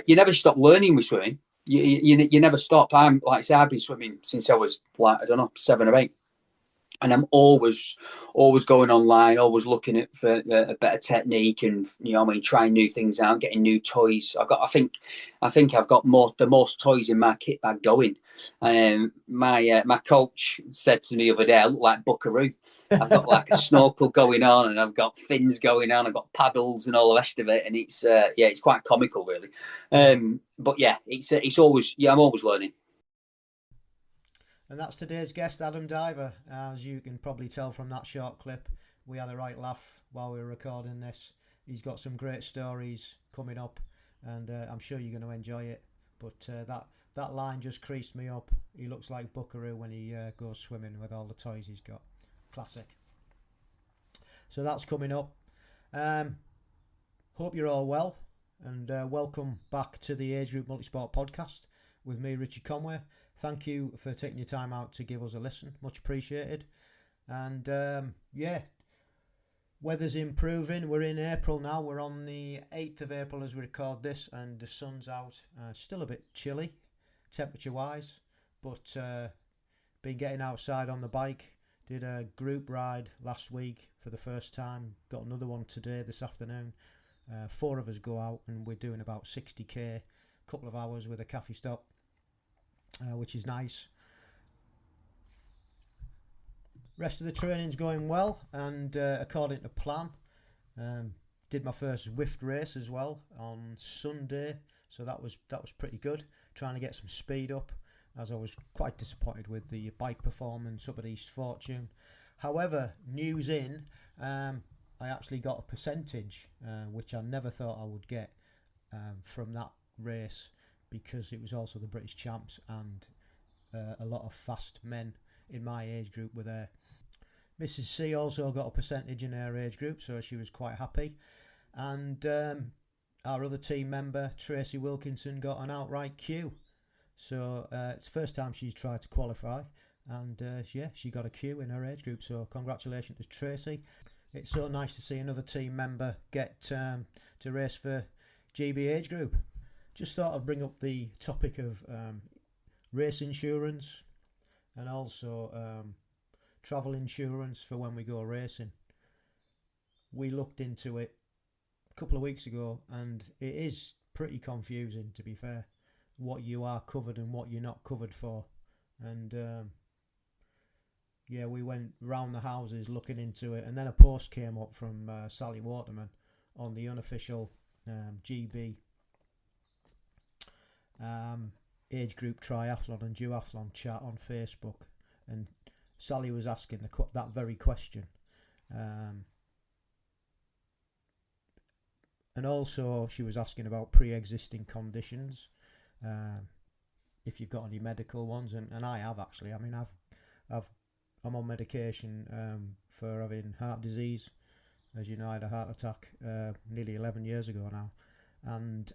you never stop learning with swimming. You never stop. I'm like I say, I've been swimming since I was like, I don't know, 7 or 8, and I'm always going online, always looking at for a better technique, and trying new things out, getting new toys. I think I've got the most toys in my kit bag going. My coach said to me the other day, I look like Buckaroo. I've got like a snorkel going on, and I've got fins going on. I've got paddles and all the rest of it, and it's quite comical, really. But yeah, it's always I'm always learning. And that's today's guest, Adam Diver. As you can probably tell from that short clip, we had a right laugh while we were recording this. He's got some great stories coming up, and I'm sure you're going to enjoy it. But that line just creased me up. He looks like Buckaroo when he goes swimming with all the toys he's got. Classic. So that's coming up. Hope you're all well, and welcome back to the Agegroup Multisport podcast with me, Richie Conway. Thank you for taking your time out to give us a listen. Much appreciated. And weather's improving. We're in April now. We're on the 8th of April as we record this, and the sun's out. Still a bit chilly, temperature-wise, but been getting outside on the bike. Did a group ride last week for the first time. Got another one today, this afternoon. 4 of us go out, and we're doing about 60k, a couple of hours with a cafe stop. Which is nice. Rest of the training's going well, and according to plan. Did my first Zwift race as well on Sunday, so that was pretty good. Trying to get some speed up, as I was quite disappointed with the bike performance up at East Fortune. However, news in, I actually got a percentage, which I never thought I would get from that race, because it was also the British champs, and a lot of fast men in my age group were there. Mrs. C also got a percentage in her age group, so she was quite happy. And our other team member, Tracy Wilkinson, got an outright Q. So it's the first time she's tried to qualify, and she got a Q in her age group, so congratulations to Tracy. It's so nice to see another team member get to race for GB age group. Just thought I'd bring up the topic of race insurance, and also travel insurance for when we go racing. We looked into it a couple of weeks ago, and it is pretty confusing, to be fair, what you are covered and what you're not covered for. And we went round the houses looking into it, and then a post came up from Sally Waterman on the unofficial GB age group triathlon and duathlon chat on Facebook, and Sally was asking that very question, and also she was asking about pre-existing conditions, if you've got any medical ones, and I have actually. I mean, I'm on medication for having heart disease. As you know, I had a heart attack nearly 11 years ago now, and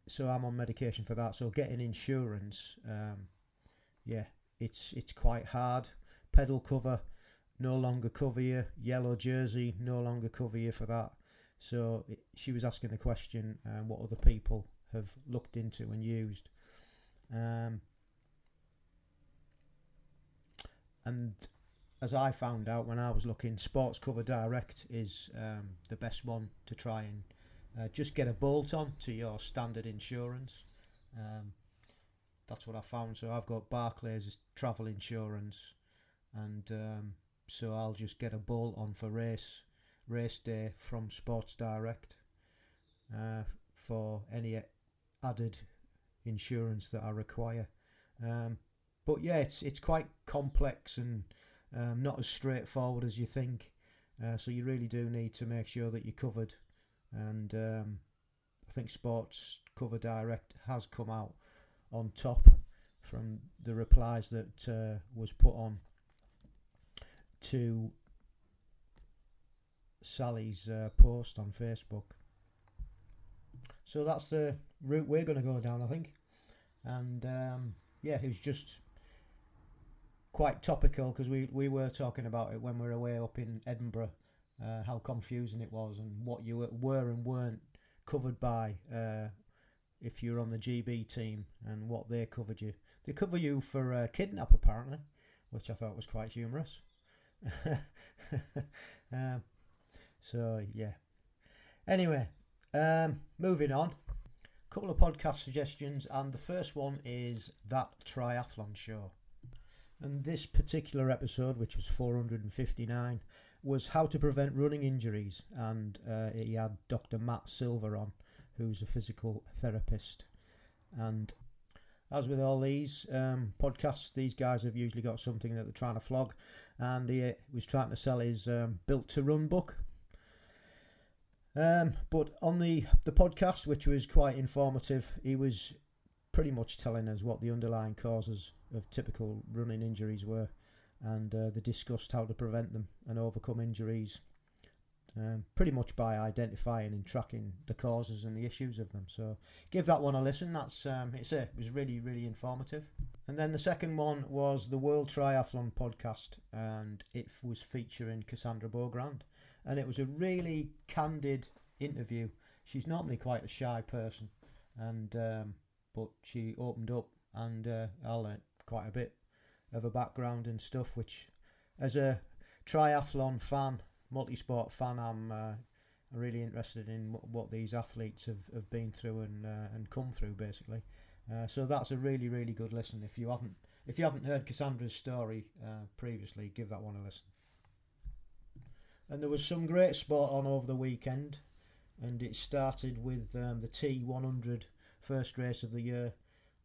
so I'm on medication for that. So getting insurance, it's quite hard. Pedal cover no longer cover you. Yellow jersey no longer cover you for that. So she was asking the question, what other people have looked into and used. And as I found out when I was looking, Sports Cover Direct is the best one to try and just get a bolt on to your standard insurance. That's what I found. So I've got Barclays travel insurance, and so I'll just get a bolt on for race day from Sports Direct for any added insurance that I require. But yeah, it's quite complex and not as straightforward as you think. So you really do need to make sure that you're covered. And I think Sports Cover Direct has come out on top from the replies that was put on to Sally's post on Facebook. So that's the route we're going to go down, I think. And it was just quite topical, because we were talking about it when we were away up in Edinburgh, how confusing it was and what you were and weren't covered by if you're on the GB team and what they covered you. They cover you for kidnap apparently, which I thought was quite humorous. So yeah. Anyway, moving on. Couple of podcast suggestions, and the first one is That Triathlon Show. And this particular episode, which was 459, was how to prevent running injuries, and he had Dr. Matt Silver on, who's a physical therapist. And as with all these podcasts, these guys have usually got something that they're trying to flog, and he was trying to sell his Built to Run book. But on the podcast, which was quite informative, he was pretty much telling us what the underlying causes of typical running injuries were, and they discussed how to prevent them and overcome injuries, pretty much by identifying and tracking the causes and the issues of them. So give that one a listen. It was really, really informative. And then the second one was the World Triathlon podcast, and it was featuring Cassandra Beaugrand, and it was a really candid interview. She's normally quite a shy person, and but she opened up, and I learnt quite a bit of her background and stuff, which as a triathlon fan, multisport fan, I'm really interested in what these athletes have been through and come through basically. So that's a really, really good listen. If you haven't heard Cassandra's story previously, give that one a listen. And there was some great sport on over the weekend, and it started with the T100 first race of the year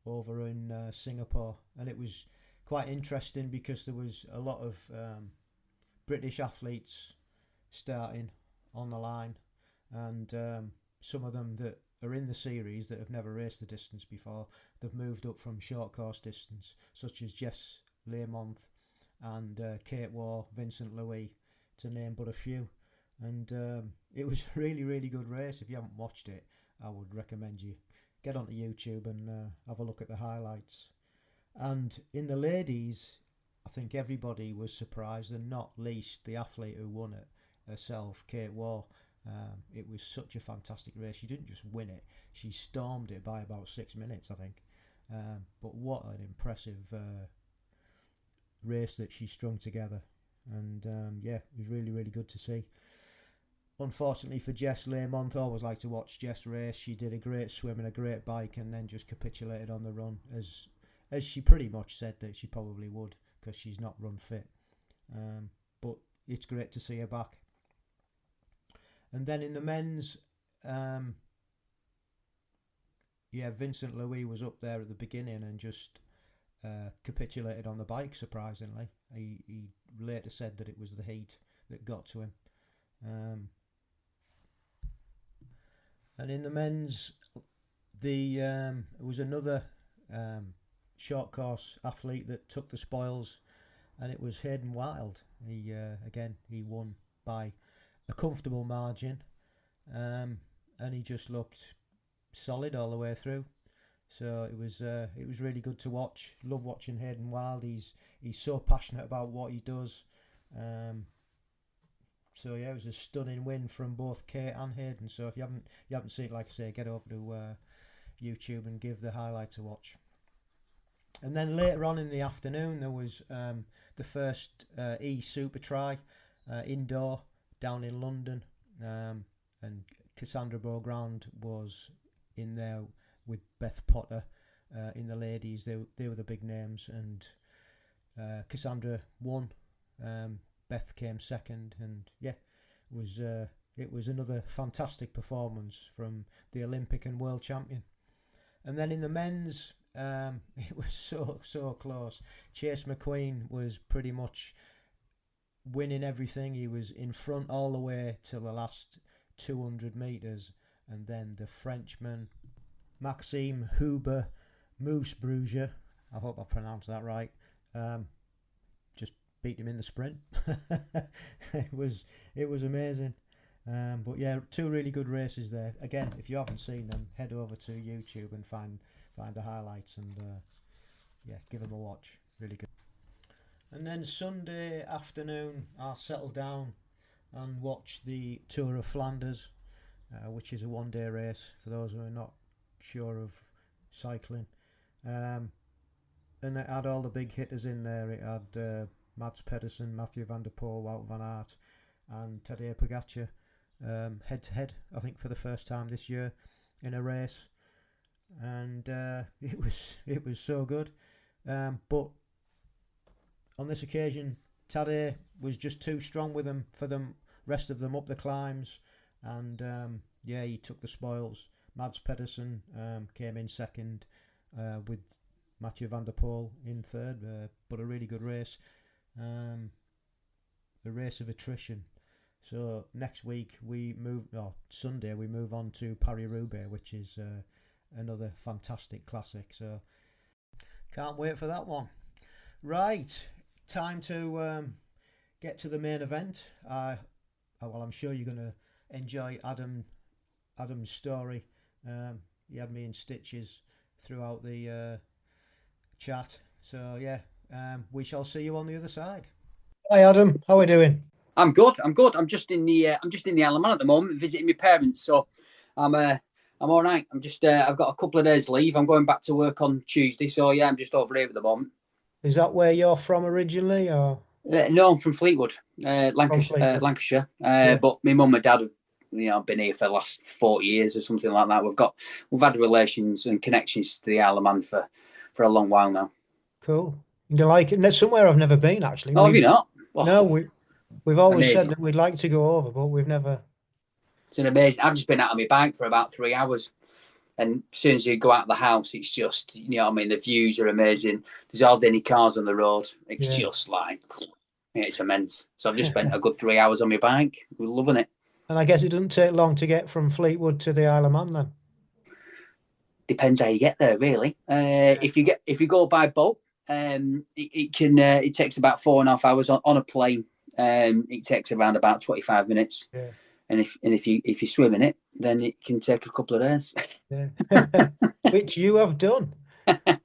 over in Singapore, and it was quite interesting because there was a lot of British athletes starting on the line, and some of them that are in the series that have never raced the distance before. They've moved up from short course distance, such as Jess Laymonth and Kate Waugh, Vincent Louis, to name but a few. And it was a really, really good race. If you haven't watched it, I would recommend you get onto YouTube and have a look at the highlights. And in the ladies, I think everybody was surprised, and not least the athlete who won it herself, Kate Waugh. It was such a fantastic race. She didn't just win it, she stormed it by about 6 minutes, I think. But what an impressive race that she strung together. And it was really, really good to see. Unfortunately for Jess Laymonth, I always like to watch Jess race. She did a great swim and a great bike, and then just capitulated on the run, as she pretty much said that she probably would, because she's not run fit. But it's great to see her back. And then in the men's, Vincent Louis was up there at the beginning and just capitulated on the bike, surprisingly. He later said that it was the heat that got to him. And in the men's, there was another short course athlete that took the spoils, and it was Hayden Wild. He won by a comfortable margin, and he just looked solid all the way through. So it was really good to watch. Love watching Hayden Wild. He's so passionate about what he does. So yeah, it was a stunning win from both Kate and Hayden. So if you haven't seen it, like I say, get over to YouTube and give the highlights a watch. And then later on in the afternoon, there was the first Super Tri indoor down in London, and Cassandra Beaugrand was in there with Beth Potter in the ladies. They were the big names, and Cassandra won. Beth came second, and it was another fantastic performance from the Olympic and world champion. And then in the men's, it was so close. Chase McQueen was pretty much winning everything. He was in front all the way till the last 200 metres, and then the Frenchman Maxime Huber Mousebruger, I hope I pronounced that right, just beat him in the sprint. It was amazing. But yeah, two really good races there. Again, if you haven't seen them, head over to YouTube and find the highlights, and give them a watch. Really good. And then Sunday afternoon, I settled down and watched the Tour of Flanders. which is a one-day race for those who are not sure of cycling. And it had all the big hitters in there. It had Mads Pedersen, Mathieu van der Poel, Wout van Aert, and Tadej Pogacar head to head, I think, for the first time this year in a race. And it was so good. But on this occasion, Tadej was just too strong with them for the rest of them up the climbs, and he took the spoils. Mads Pedersen came in second, with Mathieu van der Poel in third, but a really good race. The race of attrition. So next week Sunday we move on to Paris-Roubaix, which is another fantastic classic. So can't wait for that one. Right, time to get to the main event. I'm sure you're going to enjoy Adam's story. He had me in stitches throughout the chat. So we shall see you on the other side. Hi Adam, how are we doing? I'm good. I'm just in the Isle of Man at the moment, visiting my parents. So I'm all right. I've got a couple of days leave. I'm going back to work on Tuesday. So I'm just over here at the moment. Is that where you're from originally, or? No, I'm from Fleetwood, Lancashire. But my mum and dad have been here for the last 40 years or something like that. We've had relations and connections to the Isle of Man for a long while now. Cool. Do you like it? That's somewhere I've never been, actually. Oh, have you not? Oh, no, we've always amazing. said that we'd like to go over, but we've never. It's an amazing. I've just been out on my bike for about 3 hours, and as soon as you go out of the house, it's just, the views are amazing. There's hardly any cars on the road. It's just like, it's immense. So I've just spent a good 3 hours on my bike. We're loving it. And I guess it doesn't take long to get from Fleetwood to the Isle of Man, then. Depends how you get there, really. If you go by boat, it takes about 4.5 hours on a plane. It takes around about 25 minutes. Yeah. And if you swim in it, then it can take a couple of days. Yeah. Which you have done.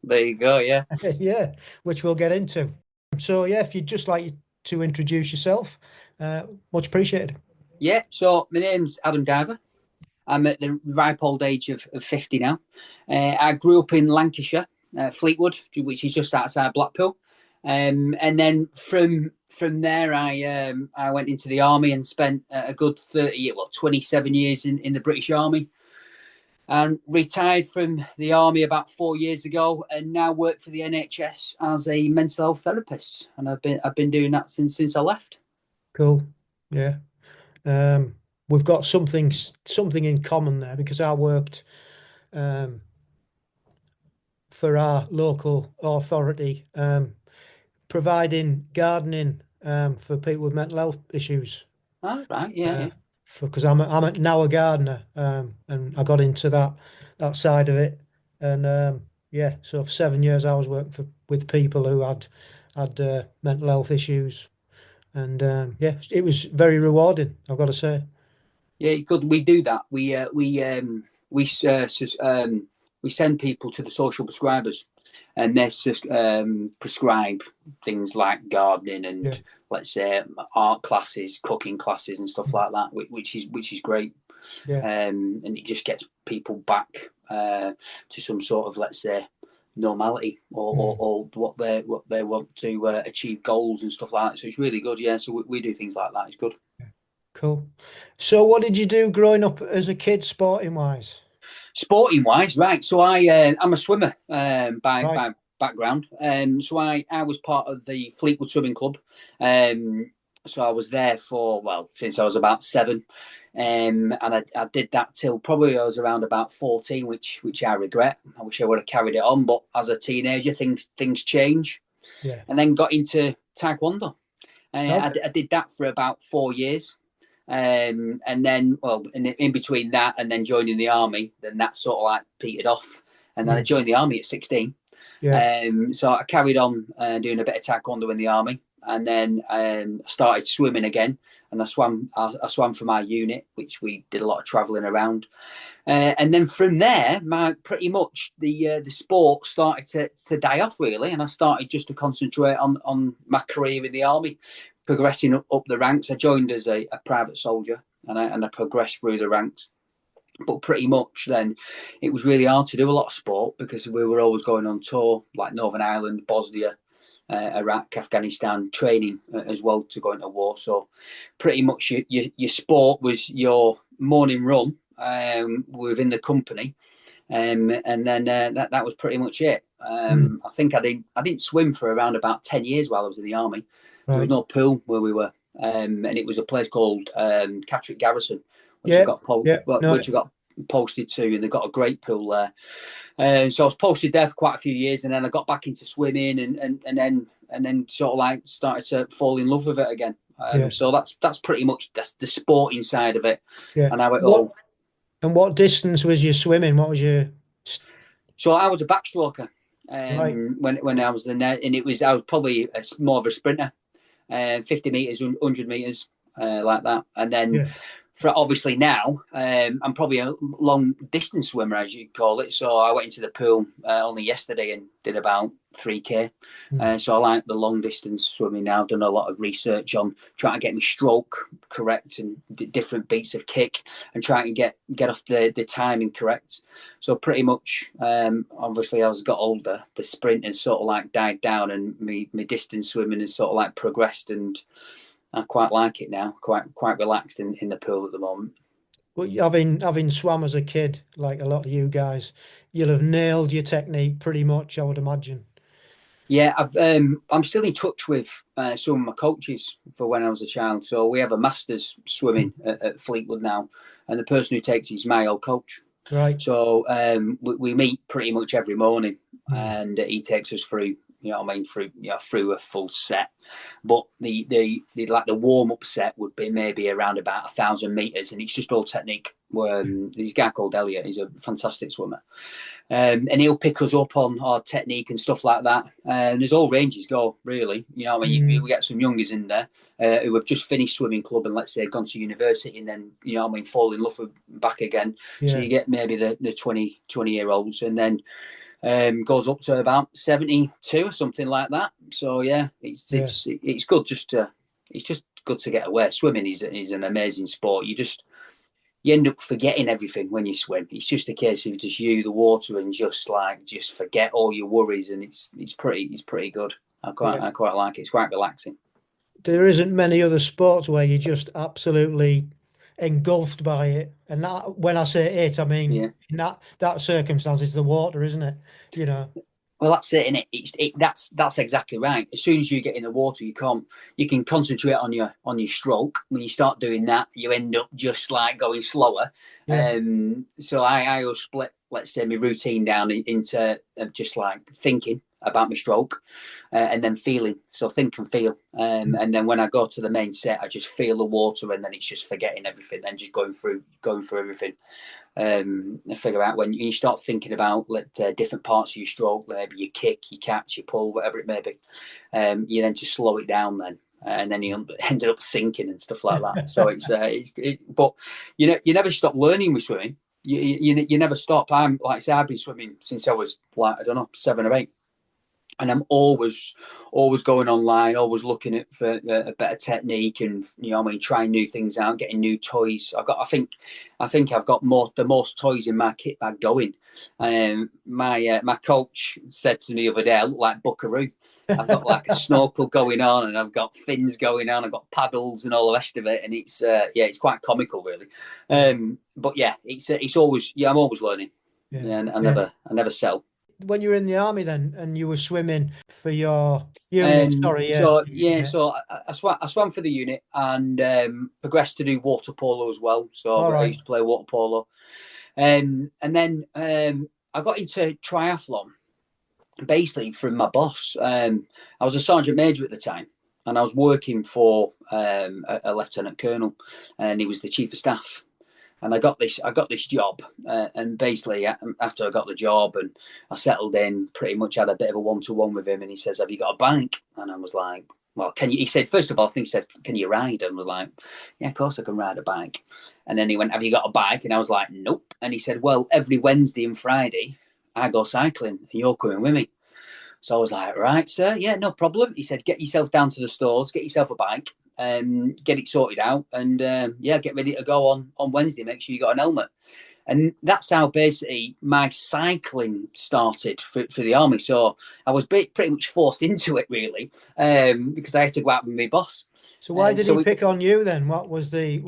There you go, yeah. Yeah, which we'll get into. So, if you'd just like to introduce yourself, much appreciated. Yeah, so my name's Adam Diver. I'm at the ripe old age of 50 now. I grew up in Lancashire, Fleetwood, which is just outside Blackpool. And then from there, I went into the army and spent a good 27 years in the British Army, and retired from the army about 4 years ago, and now work for the NHS as a mental health therapist. And I've been doing that since I left. Cool. Yeah. We've got something in common there, because I worked for our local authority, providing gardening for people with mental health issues. Oh, right, yeah. Because I'm now a gardener, and I got into that side of it, and so for 7 years I was working with people who had mental health issues, and it was very rewarding, I've got to say. Yeah, good. We do that. We send people to the social prescribers, and they prescribe things like gardening and let's say art classes, cooking classes, and stuff like that, which is great. Yeah. And it just gets people back to some sort of, let's say, normality or what they want to achieve, goals and stuff like that. So it's really good. Yeah. So we do things like that. It's good. Cool. So what did you do growing up as a kid, sporting wise? Sporting wise, right. So I'm a swimmer by background. So I was part of the Fleetwood Swimming Club. So I was there since I was about 7. And I did that till probably I was around about 14, which I regret. I wish I would have carried it on, but as a teenager, things change. Yeah. And then got into Taekwondo. I did that for about 4 years. And then, in between that and then joining the army, then that sort of like petered off. And then I joined the army at 16. Yeah. So I carried on doing a bit of Taekwondo in the army, and then started swimming again. And I swam for my unit, which we did a lot of travelling around. And then from there, pretty much the sport started to die off, really. And I started just to concentrate on my career in the army, progressing up the ranks. I joined as a private soldier, and I progressed through the ranks. But pretty much then it was really hard to do a lot of sport because we were always going on tour, like Northern Ireland, Bosnia, Iraq, Afghanistan, training as well to go into war. So pretty much your sport was your morning run within the company. And then that was pretty much it. I think I didn't swim for around about 10 years while I was in the army. There was no pool where we were, and it was a place called Catterick Garrison, which I got posted to, and they got a great pool there. So I was posted there for quite a few years, and then I got back into swimming, and then sort of like started to fall in love with it again. So that's pretty much the sporting side of it, and how it all. And what distance was you swimming? What was your? So I was a backstroker when I was in there, and I was probably more of a sprinter, 50 meters, 100 meters, like that. And then for obviously now, I'm probably a long distance swimmer, as you'd call it. So I went into the pool only yesterday and did about 3K. So I like the long distance swimming now. I've done a lot of research on trying to get my stroke correct and different beats of kick, and trying to get off the timing correct. So pretty much, obviously, as I got older, the sprint has sort of like died down, and my distance swimming has sort of like progressed, and I quite like it now. Quite relaxed in the pool at the moment. Well, having swam as a kid, like a lot of you guys, you'll have nailed your technique pretty much, I would imagine. Yeah, I'm still in touch with some of my coaches for when I was a child. So we have a masters swimming at Fleetwood now, and the person who takes is my old coach. Right. So we meet pretty much every morning, and he takes us through, through a full set. But the warm up set would be maybe around about 1,000 meters, and it's just all technique. There's a guy called Elliot. He's a fantastic swimmer. And he'll pick us up on our technique and stuff like that. And there's all ranges go, really. We get some youngers in there who have just finished swimming club and, let's say, gone to university, and then, fall in love with back again. Yeah. So you get maybe the 20-year-olds, and then goes up to about 72 or something like that. So, it's good it's just good to get away. Swimming is an amazing sport. You end up forgetting everything when you swim. It's just a case of just you, the water, and just forget all your worries, and it's pretty good. I quite like it. It's quite relaxing. There isn't many other sports where you're just absolutely engulfed by it, and that, when I say it, I mean in that circumstance, it's the water, isn't it? Well, that's it, isn't it? That's exactly right. As soon as you get in the water, you can concentrate on your stroke. When you start doing that, you end up just like going slower. Yeah. So I will split, let's say, my routine down into just like thinking about my stroke, and then feeling. So think and feel, and then when I go to the main set, I just feel the water, and then it's just forgetting everything, then just going through everything. And figure out when you start thinking about different parts of your stroke, maybe your kick, your catch, your pull, whatever it may be, you then just slow it down then, and then you ended up sinking and stuff like that. So but you never stop learning with swimming. You never stop. I've been swimming since I was 7 or 8. And I'm always going online, always looking for a better technique, and trying new things out, getting new toys. I think I've got the most toys in my kit bag going. My coach said to me the other day, I look like Buckaroo. I've got like a snorkel going on, and I've got fins going on, I've got paddles and all the rest of it, and it's quite comical, really. But it's always I'm always learning. And I never settle. When you were in the army then, and you were swimming for your unit, So I swam for the unit, and progressed to do water polo as well. So I used to play water polo, and then I got into triathlon basically from my boss. I was a sergeant major at the time, and I was working for a lieutenant colonel, and he was the chief of staff. And I got this job, and basically after I got the job and I settled in, pretty much had a bit of a one-to-one with him. And he says, "Have you got a bike?" And I was like, "Well, can you?" He said, first of all, I think he said, "Can you ride?" And I was like, "Yeah, of course I can ride a bike." And then he went, "Have you got a bike?" And I was like, "Nope." And he said, "Well, every Wednesday and Friday I go cycling, and you're coming with me." So I was like, "Right, sir, yeah, no problem." He said, "Get yourself down to the stores, get yourself a bike, get it sorted out, and get ready to go on Wednesday. Make sure you got an helmet." And that's how basically my cycling started for the army. So I was pretty much forced into it, really, because I had to go out with my boss. So why did so he pick on you then? What was the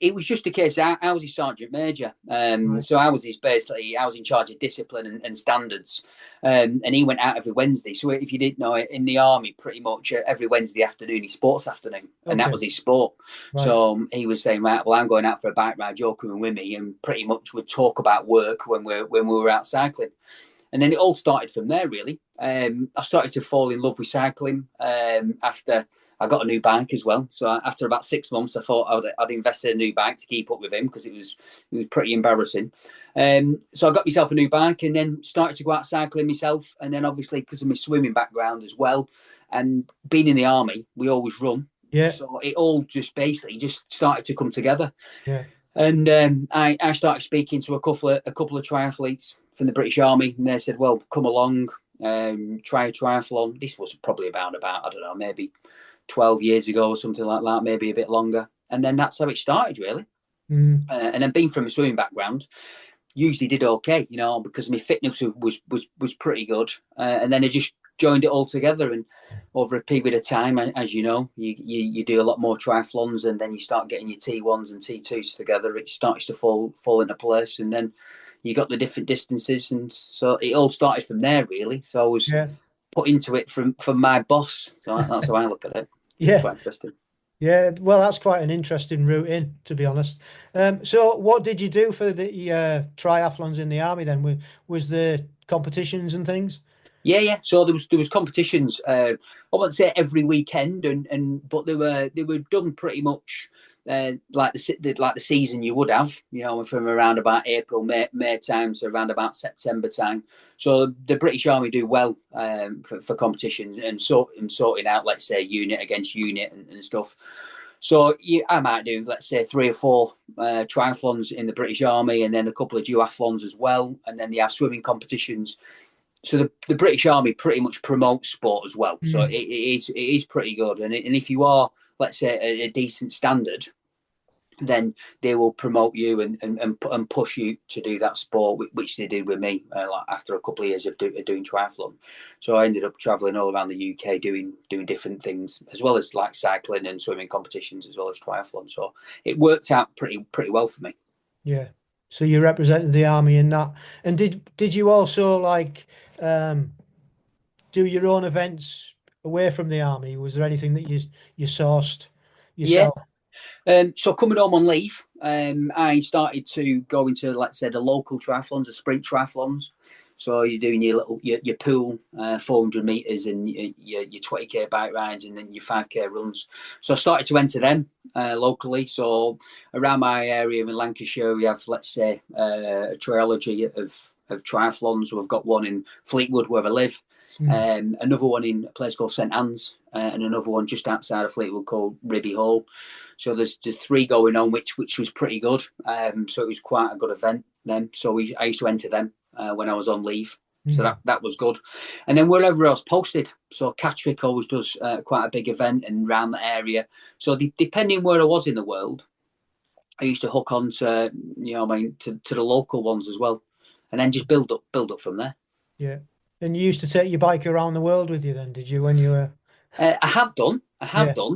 it was just a case. I was his sergeant major, right. so I was in charge of discipline and standards, and he went out every Wednesday. So if you didn't know it, in the army, pretty much every Wednesday afternoon, is sports afternoon, and that was his sport. Right. So he was saying, right, well, I'm going out for a bike ride. You're coming with me, and pretty much would talk about work when we were out cycling. And then it all started from there, really. I started to fall in love with cycling after I got a new bike as well. So after about 6 months, I thought I'd invest in a new bike to keep up with him, because it was pretty embarrassing. So I got myself a new bike and then started to go out cycling myself. And then obviously, because of my swimming background as well, and being in the army, we always run. Yeah. So it all just basically just started to come together. Yeah. And I started speaking to a couple of triathletes from the British Army, and they said, well, come along, try a triathlon. This was probably about, I don't know, maybe 12 years ago or something like that, maybe a bit longer. And then that's how it started, really. And then being from a swimming background, usually did okay, because my fitness was pretty good. And then I just joined it all together, and over a period of time, as you know, you do a lot more triathlons, and then you start getting your T1s and T2s together. It starts to fall into place, and then you got the different distances, and so it all started from there, really. So I was put into it from my boss. So that's how I look at it. Yeah, quite interesting. Yeah, well, that's quite an interesting route in, to be honest. So what did you do for the triathlons in the army then? Was there competitions and things? Yeah. So there was competitions. I wouldn't say every weekend, but they were done pretty much like the season you would have, from around about April, May time to around about September time. So the British Army do well for competitions and sorting out, let's say, unit against unit and stuff. So I might do, let's say, 3 or 4 triathlons in the British Army, and then a couple of duathlons as well, and then they have swimming competitions. So the British Army pretty much promotes sport as well. So it is pretty good. And if you are, let's say, a decent standard, then they will promote you and push you to do that sport, which they did with me after a couple of years of doing triathlon. So I ended up traveling all around the UK doing different things, as well as like cycling and swimming competitions, as well as triathlon. So it worked out pretty well for me. Yeah. So you represented the army in that. And did you also do your own events away from the army? Was there anything that you sourced yourself? Yeah. So coming home on leave, I started to go into, let's say, the local triathlons, the sprint triathlons. So you're doing your pool, 400 meters, and your 20k bike rides, and then your 5k runs. So I started to enter them locally. So around my area in Lancashire, we have, let's say, a trilogy of triathlons. We've got one in Fleetwood where I live, another one in a place called St Anne's, and another one just outside of Fleetwood called Ribby Hall. So there's 3 going on, which was pretty good. So it was quite a good event then. So I used to enter them when I was on leave. So that was good. And then wherever else posted. So Catterick always does quite a big event and around the area. So depending where I was in the world, I used to hook on to, to the local ones as well. And then just build up from there. Yeah. And you used to take your bike around the world with you then, did you, when you were... I have done,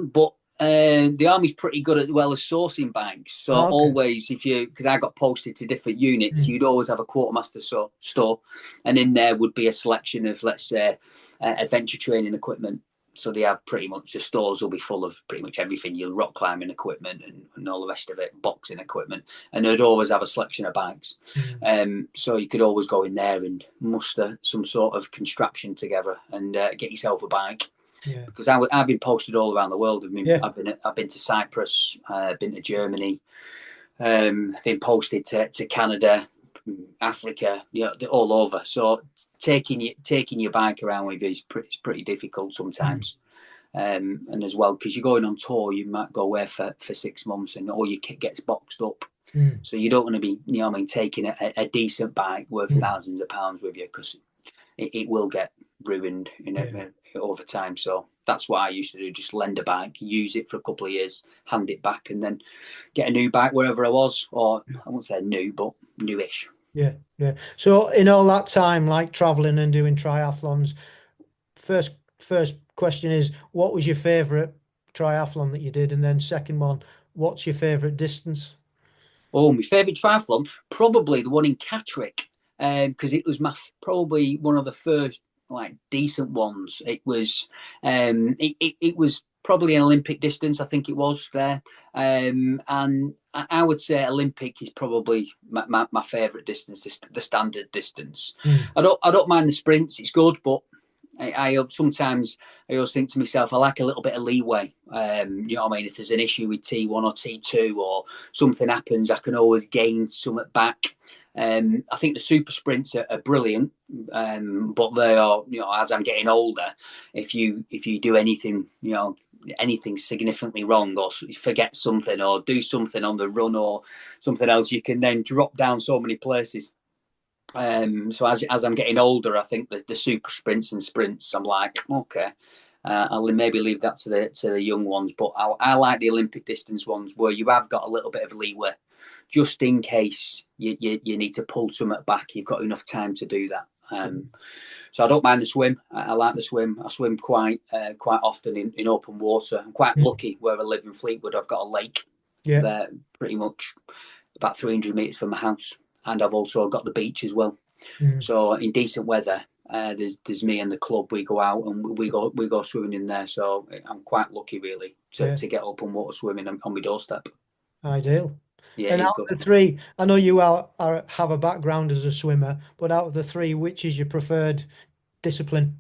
but the army's pretty good as well as sourcing bikes. So always, because I got posted to different units, you'd always have a quartermaster store, and in there would be a selection of, let's say, adventure training equipment. So they have pretty much, the stores will be full of pretty much everything, your rock climbing equipment and all the rest of it, boxing equipment, and they'd always have a selection of bikes. So you could always go in there and muster some sort of contraption together and get yourself a bike. Yeah. Because I've been posted all around the world. I've been to Cyprus, been to Germany, been posted to Canada, Africa, all over. So taking your bike around with you is pretty difficult sometimes. And as well, because you're going on tour, you might go away for 6 months and all your kit gets boxed up. So you don't want to be, taking a decent bike worth thousands of pounds with you, because it will get ruined over time. So that's what I used to do: just lend a bike, use it for a couple of years, hand it back, and then get a new bike wherever I was, or I won't say new, but newish. Yeah, yeah. So in all that time, like traveling and doing triathlons, first question is, what was your favorite triathlon that you did? And then second one, what's your favorite distance? Oh, my favourite triathlon, probably the one in Catterick, because it was probably one of the first like decent ones. It was it was probably an Olympic distance, I think it was there, and I would say Olympic is probably my favourite distance, the standard distance. I don't mind the sprints; it's good, but I sometimes I always think to myself, I like a little bit of leeway. You know what I mean? If there's an issue with T1 or T2 or something happens, I can always gain something back. I think the super sprints are brilliant, but they are, you know, as I'm getting older, if you do anything, you know, anything significantly wrong or forget something or do something on the run or something else, you can then drop down so many places. So as I'm getting older, I think the super sprints and sprints, I'm like, okay, I'll maybe leave that to the young ones. But I like the Olympic distance ones where you have got a little bit of leeway, just in case you need to pull something back. You've got enough time to do that. So I don't mind the swim. I like the swim. I swim quite often in open water. I'm quite lucky where I live in Fleetwood. I've got a lake there, pretty much about 300 metres from my house. And I've also got the beach as well. So in decent weather, there's me and the club. We go out and we go swimming in there. So I'm quite lucky, really, to get open water swimming on my doorstep. Ideal. Yeah, and out of the three, I know you have a background as a swimmer, but out of the three, which is your preferred discipline?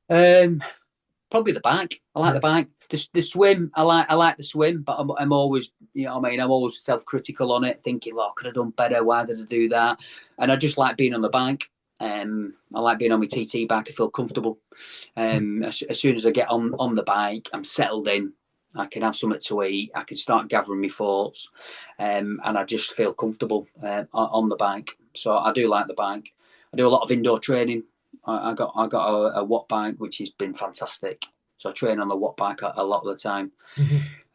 Probably the bike. I like the bike. The swim, I like the swim, but I'm always, you know what I mean, I'm always self-critical on it, thinking, well, I could have done better. Why did I do that? And I just like being on the bike. I like being on my TT bike. I feel comfortable. As soon as I get on the bike, I'm settled in. I can have something to eat. I can start gathering my thoughts, and I just feel comfortable on the bike. So I do like the bike. I do a lot of indoor training. I got a watt bike, which has been fantastic. So I train on the watt bike a lot of the time.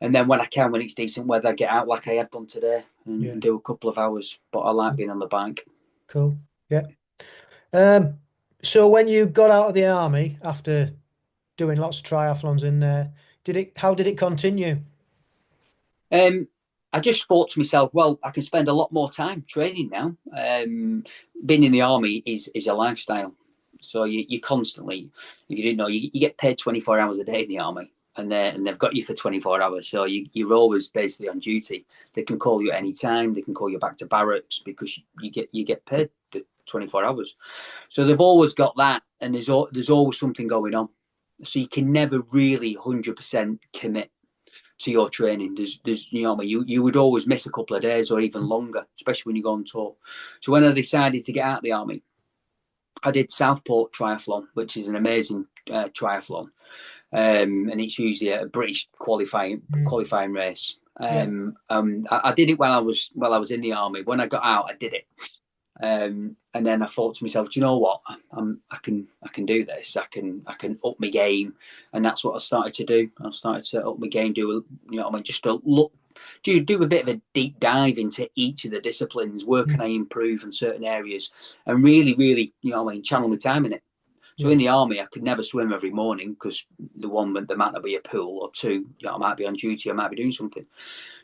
And then when I can, when it's decent weather, I get out like I have done today and do a couple of hours. But I like being on the bike. Cool. Yeah. So when you got out of the army after doing lots of triathlons in there, how did it continue? I just thought to myself, well, I can spend a lot more time training now. Being in the army is a lifestyle. So you constantly, if you didn't know, you get paid 24 hours a day in the army, and they've got you for 24 hours. So you're always basically on duty. They can call you at any time. They can call you back to barracks because you get paid the 24 hours. So they've always got that, and there's always something going on. So you can never really 100% commit to your training. There's you know what I mean, you would always miss a couple of days or even longer, especially when you go on tour. So when I decided to get out of the army, I did Southport Triathlon, which is an amazing triathlon, and it's usually a British qualifying race. I did it while I was in the army. When I got out, I did it, and then I thought to myself, do you know what? I can do this. I can up my game, and that's what I started to do. I started to up my game, do you know what I mean, just to look. Do a bit of a deep dive into each of the disciplines? Where can I improve in certain areas? And really, you know what I mean, channel my time in it. So in the army, I could never swim every morning because there might not be a pool, or two, you know, I might be on duty, I might be doing something.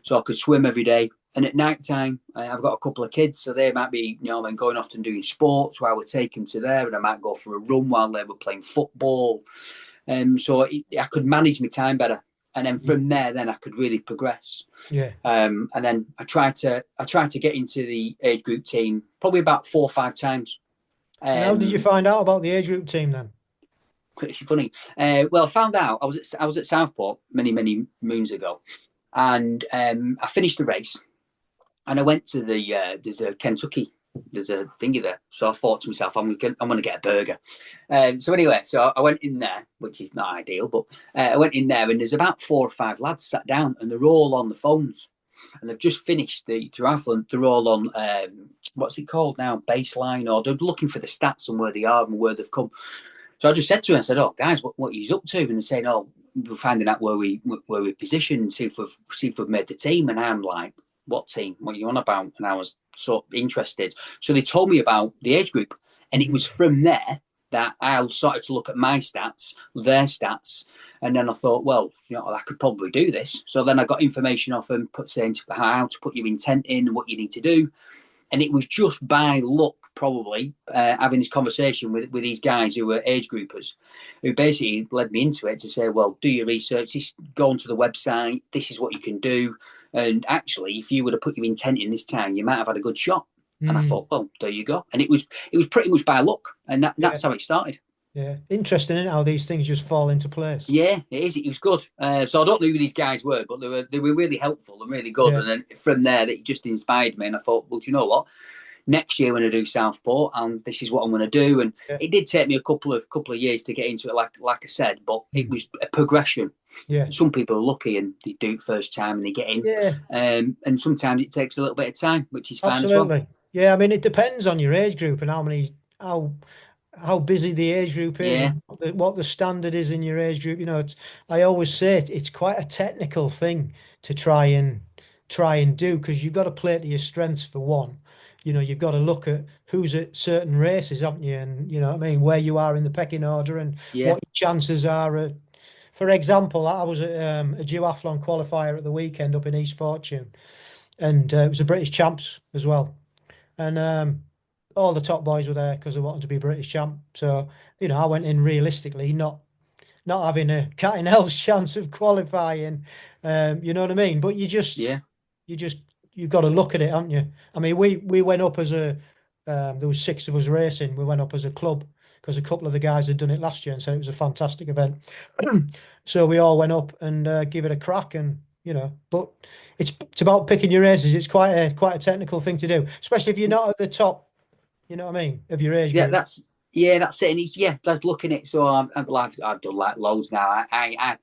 So I could swim every day. And at night time, I've got a couple of kids, so they might be, you know, I mean, going off and doing sports while we're taking to there, and I might go for a run while they were playing football. So I could manage my time better. And then from there, then I could really progress. Yeah. And then I tried to get into the age group team probably about 4 or 5 times. And how did you find out about the age group team then? It's funny. Well, I found out I was at Southport many moons ago, and I finished the race, and I went to there's a Kentucky. There's a thingy there. So I thought to myself, I'm going to get a burger. So anyway, so I went in there, which is not ideal, but I went in there, and there's about 4 or 5 lads sat down, and they're all on the phones. and they've just finished the triathlon. They're all on what's it called now, baseline, or they're looking for the stats and where they are and where they've come. So I just said to them, I said, "Oh, guys, what are you up to?" And they're saying, "Oh, we're finding out where we're positioned, see if we've made the team." And I'm like, "What team? What are you on about?" And I was so interested. So they told me about the age group, and it was from there that I started to look at my stats, their stats, and then I thought, well, I could probably do this. So then I got information off them, saying how to put your intent in and what you need to do. And it was just by luck, probably, having this conversation with these guys who were age groupers, who basically led me into it to say, well, do your research, go onto the website, this is what you can do. And actually, if you would have put your intent in this time, you might have had a good shot. And I thought, well, there you go. And it was pretty much by luck. And that's how it started. Yeah. Interesting, isn't it, how these things just fall into place? Yeah, it is. It was good. So I don't know who these guys were, but they were really helpful and really good. Yeah. And then from there, it just inspired me. And I thought, well, do you know what? Next year when I do Southport, this is what I'm going to do. And it did take me a couple of years to get into it, like I said, but it was a progression. Yeah. Some people are lucky and they do it first time and they get in. Yeah. And sometimes it takes a little bit of time, which is fine as well. Yeah, I mean, it depends on your age group and how busy the age group is, and what the standard is in your age group. I always say it's quite a technical thing to try and do, because you've got to play to your strengths for one. You've got to look at who's at certain races, haven't you? And where you are in the pecking order and what your chances are. For example, I was at a duathlon qualifier at the weekend up in East Fortune, and it was the British champs as well. And all the top boys were there because they wanted to be British champ. So, I went in realistically, not having a cat in hell's chance of qualifying. You know what I mean? But you've got to look at it, haven't you? I mean, we went up as there was 6 of us racing. We went up as a club because a couple of the guys had done it last year and said it was a fantastic event. So we all went up and give it a crack, and but it's about picking your races. It's quite a technical thing to do, especially if you're not at the top. You know what I mean? Of your age group. That's it. And that's looking at it. So I've done like loads now. I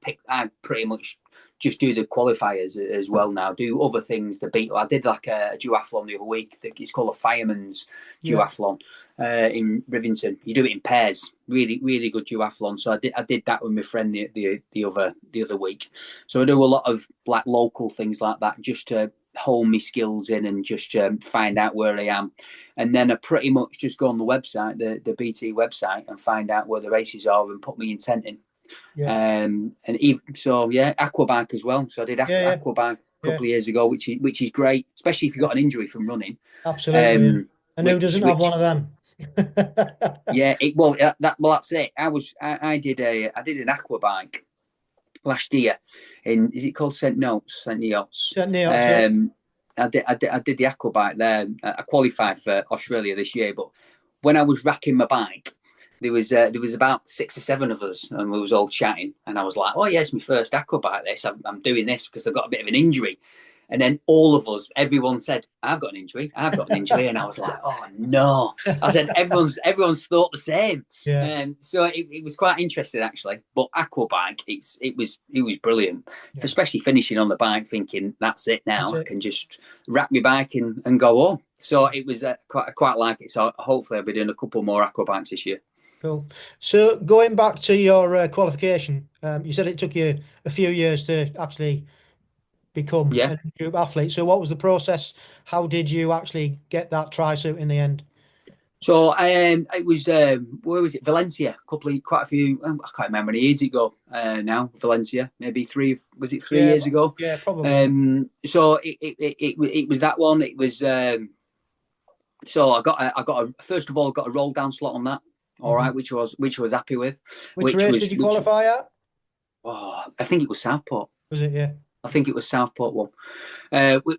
pretty much just do the qualifiers as well now. Do other things to beat. I did like a duathlon the other week. It's called a fireman's duathlon in Rivington. You do it in pairs. Really, really good duathlon. So I did that with my friend the other week. So I do a lot of like local things like that just to hone my skills in and just find out where I am. And then I pretty much just go on the website, the BT website, and find out where the races are and put my intent in. Yeah. And even so, aquabike as well. So I did aquabike a couple of years ago, which is great, especially if you've got an injury from running. Absolutely. And who doesn't have one of them? That's it. I did an aquabike last year is it called St. Neots? I did the aquabike there. I qualified for Australia this year, but when I was racking my bike, there was about 6 or 7 of us, and we was all chatting, and I was like, "Oh yeah, it's my first aquabike. I'm doing this because I've got a bit of an injury." And then all of us, everyone said, "I've got an injury. I've got an injury," and I was like, "Oh no!" I said, "Everyone's thought the same." Yeah. So it was quite interesting actually. But aquabike, it was brilliant, especially finishing on the bike, thinking that's it now. I can just wrap my bike and go home. So it was quite like it. So hopefully I'll be doing a couple more aquabikes this year. Cool. So going back to your qualification, you said it took you a few years to actually become a group athlete. So what was the process? How did you actually get that tri-suit in the end? So it was where was it? Valencia. Quite a few. I can't remember how many years ago now. Valencia, maybe 3. Was it 3 years ago? Yeah, probably. So it was that one. It was. So I got first of all got a roll down slot on that. All right, which I was happy with. Which race did you qualify at? Oh, I think it was Southport. Was it? Yeah. I think it was Southport one,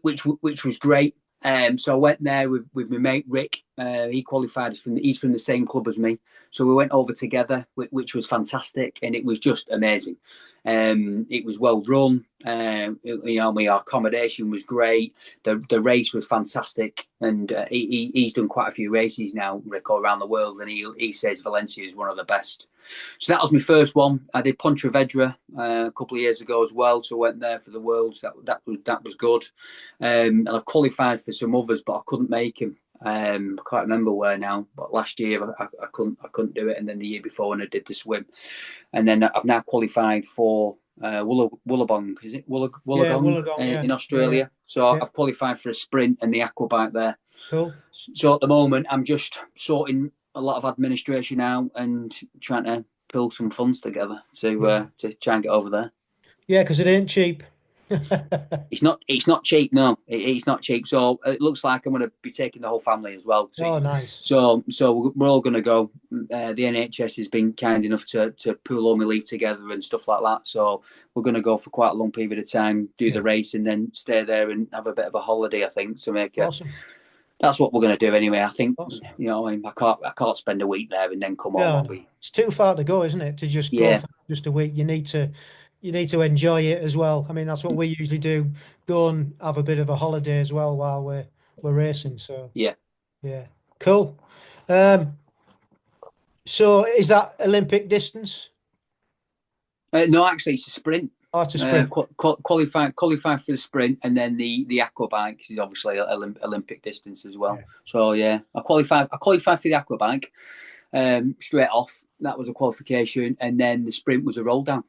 which was great. So I went there with my mate Rick, He qualified he's from the same club as me. So we went over together, which was fantastic. And it was just amazing. It was well run. Our accommodation was great. The race was fantastic. And he's done quite a few races now, Rick, all around the world. And he says Valencia is one of the best. So that was my first one. I did Pontevedra a couple of years ago as well. So I went there for the Worlds. That was good. And I've qualified for some others, but I couldn't make them. I can't remember where now, but last year I couldn't do it, and then the year before when I did the swim, and then I've now qualified for Wollongong, is it Wollongong, in Australia? Yeah. So I've qualified for a sprint and the aquabike there. Cool. So at the moment I'm just sorting a lot of administration out and trying to pull some funds together to try and get over there. Yeah, because it ain't cheap. It's not cheap. No, it's not cheap. So it looks like I'm going to be taking the whole family as well. So, nice. So we're all going to go. The NHS has been kind enough to pool all my leave together and stuff like that. So we're going to go for quite a long period of time, do the race, and then stay there and have a bit of a holiday. I think to make it. Awesome. That's what we're going to do anyway. I think I can't spend a week there and then come home. It's too far to go, isn't it? To just go for just a week. You need to enjoy it as well. I mean, that's what we usually do. Go and have a bit of a holiday as well while we're racing. So yeah, cool. So is that Olympic distance? No, actually, it's a sprint. Oh, it's a sprint. Qualify for the sprint, and then the aquabike is obviously Olympic distance as well. Yeah. So I qualified for the aquabike straight off. That was a qualification, and then the sprint was a roll down.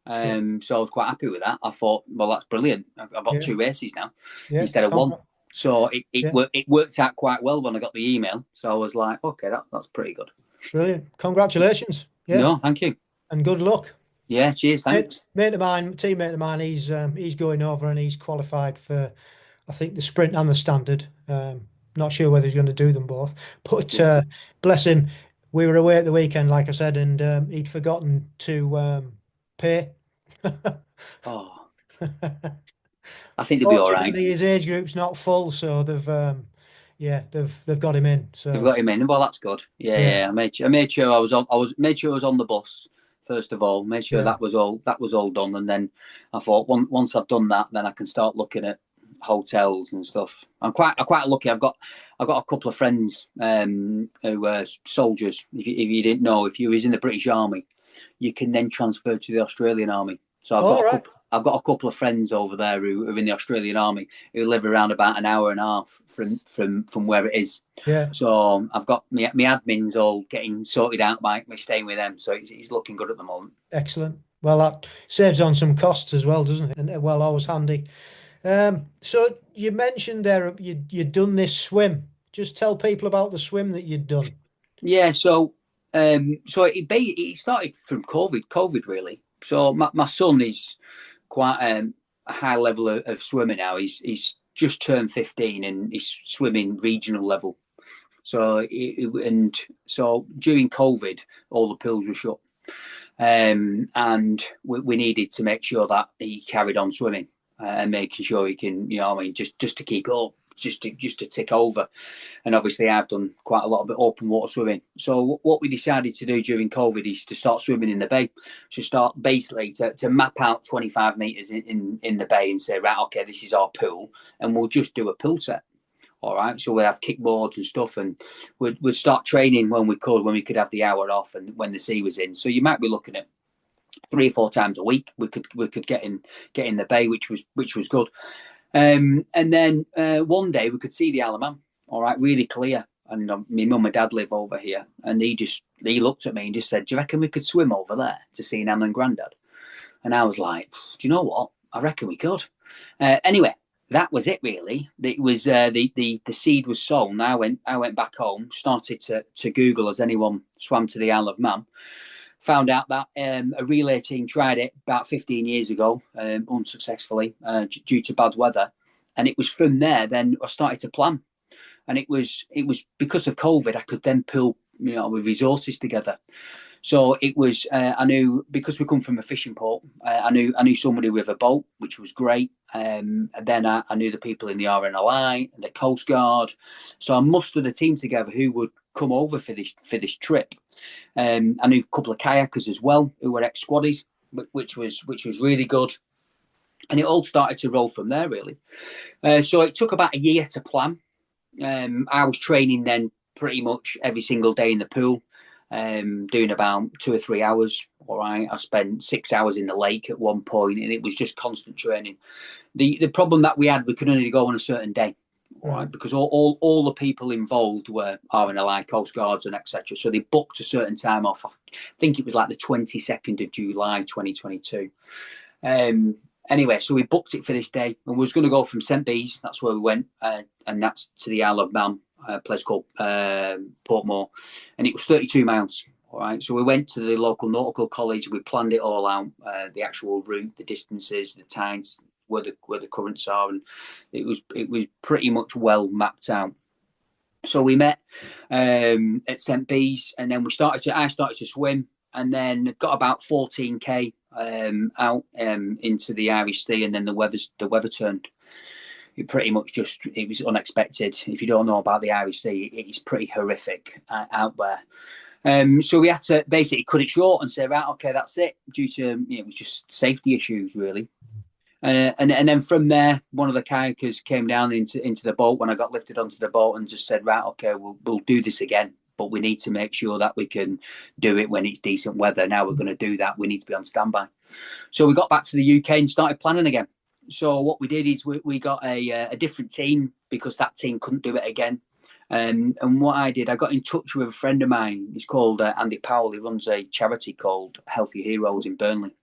So I was quite happy with that. I thought, well, that's brilliant. I've got 2 races now instead of 1. So it worked out quite well when I got the email. So I was like, okay, that's pretty good. Brilliant. Congratulations. Yeah. No, thank you. And good luck. Yeah, cheers, thanks. Teammate of mine, he's going over and he's qualified for, I think, the sprint and the standard. Not sure whether he's going to do them both, but bless him. We were away at the weekend, like I said, and he'd forgotten to pay. Oh, I think they'll be all right. His age group's not full, so they've got him in. So they've got him in. Well, that's good. Yeah. I made sure I was on the bus first of all. Made sure that was all done, and then I thought once I've done that, then I can start looking at hotels and stuff. I'm quite lucky. I've got a couple of friends who were soldiers. If you didn't know, if you was in the British Army, you can then transfer to the Australian Army. So I've got a couple of friends over there who are in the Australian Army who live around about an hour and a half from where it is. Yeah. So I've got my admins all getting sorted out by me staying with them. So it's looking good at the moment. Excellent. Well, that saves on some costs as well, doesn't it? And always handy. So you mentioned there you'd done this swim. Just tell people about the swim that you'd done. Yeah. So it started from COVID really. So my son is quite a high level of swimming now. He's just turned 15 and he's swimming regional level. So during COVID, all the pools were shut, and we needed to make sure that he carried on swimming and making sure he can, just to keep up. Just to tick over, and obviously I've done quite a lot of open water swimming. So what we decided to do during COVID is to start swimming in the bay. So start basically to map out 25 meters in the bay and say, right, okay, this is our pool, and we'll just do a pool set. All right, so we'll have kickboards and stuff, and we'd start training when we could have the hour off and when the sea was in. So you might be looking at 3 or 4 times a week. We could get in the bay, which was good. And then one day we could see the Isle of Man, all right, really clear. And my mum and dad live over here, and he looked at me and just said, "Do you reckon we could swim over there to see Nan and Grandad?" And I was like, "Do you know what? I reckon we could." Anyway, that was it really. It was the seed was sown. I went back home, started to Google, has anyone swam to the Isle of Man? Found out that a relay team tried it about 15 years ago, unsuccessfully due to bad weather, and it was from there. Then I started to plan, and it was because of COVID. I could then pull resources together. So it was, I knew, because we come from a fishing port, I knew somebody with a boat, which was great. And then I knew the people in the RNLI and the Coast Guard. So I mustered a team together who would come over for this trip. I knew a couple of kayakers as well who were ex-squaddies, which was really good. And it all started to roll from there, really. So it took about a year to plan. I was training then pretty much every single day in the pool, doing about 2 or 3 hours. All right, I spent 6 hours in the lake at one point, and it was just constant training. The problem that we had, we could only go on a certain day, all right, because all the people involved were RNLI, Coast Guards, and etc. So they booked a certain time off. I think it was like the 22nd of July, 2022. Anyway, so we booked it for this day, and we was going to go from St. Bees, that's where we went, and that's to the Isle of Man, a place called Portmore, and it was 32 miles. All right, so we went to the local nautical college. We planned it all out, the actual route, the distances, the tides, where the currents are, and it was pretty much well mapped out. So we met at St. Bees, and then I started to swim, and then got about 14k out into the Irish Sea, and then the weather turned. It pretty much it was unexpected. If you don't know about the Irish Sea, it is pretty horrific out there. So we had to basically cut it short and say, right, okay, that's it, due to it was just safety issues, really. And then from there, one of the kayakers came down into the boat when I got lifted onto the boat and just said, right, okay, we'll do this again, but we need to make sure that we can do it when it's decent weather. Now we're going to do that. We need to be on standby. So we got back to the UK and started planning again. So what we did is we got a different team, because that team couldn't do it again. And what I did, I got in touch with a friend of mine. He's called Andy Powell. He runs a charity called Healthy Heroes in Burnley.